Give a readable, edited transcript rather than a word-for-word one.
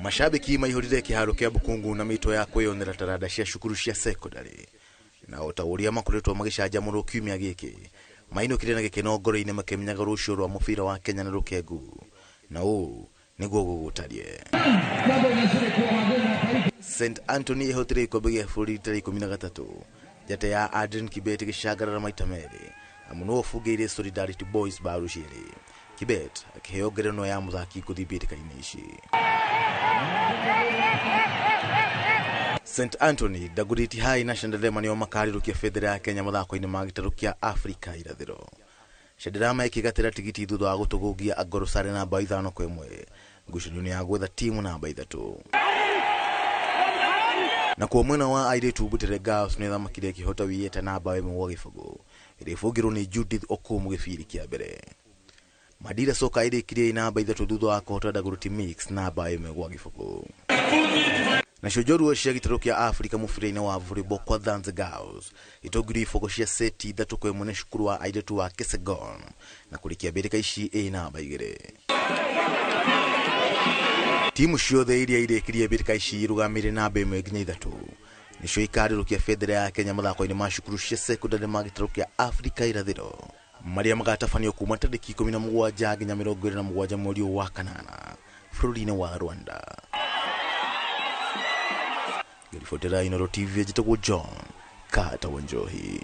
Mashabiki maihurire kiharo kia Bukungu na mito ya kwiyonera tarada cia cukuru cia secondary na otauria makoretwo magicanjamũrwo kiumia giki mainukire na gikeno ngoro-ini makimnyaga rucio rwa mubira wa Kenya na rukengu na ũũ niguo gũgũtarie. St Anthony ihotire ikombe gia bũrũri tarĩki 13 njata ya Adrian Kibet gicagarara maita merĩ amuno ofungĩire Solidarity Boys baru cierĩ. Kibet akiheo ngerenwa ya muthaki ngũthi mbĩtĩka-inĩ ici. St Anthony Dagoretti High na Shandarema nĩo makarirukia bendera ya Kenya mathako-inĩ ma gĩtarũ kĩa Afrika irathĩro. Shandarema ikigatĩra tigiti thutha wa gũtũgũgia Agorosare namba 5-1 ngucanio ya gwetha timu namba 3. Na kwa mwena wa airĩtu Butere Girls nĩ thamakire kĩhota wiyeta namba 1-0 ĩrĩbũngĩrwo nĩ Judith Okumu gĩbiri kĩa mbere. Madira Soka ĩrĩkirie namba 3 thutha wa kũhota Dagoretti Mix namba 1-0. Na shojoru cia gĩtarũ kĩa Afrika mũbira-inĩ wa volleyball kwa Dance Girls itogiri ifoko cia seti 3-1 na cukuru wa airĩtu wa Kesegon na kũrikia Mbĩtĩka ici namba 2. Timu ciothe iria irekirie Mbĩtĩka ici irugamire namba 1-3 nicio ikarirukia bendera ya Kenya mathako-inĩ ma cukuru cia secondary ma gĩtarũ kĩa Afrika irathĩro maria magatafanio kuma tarĩki 17 nginya 27 mweri wa kanana bũrũri-inĩ wa Rwanda. Gĩribotera Inooro TV njĩtagwo John Kata Wanjohi.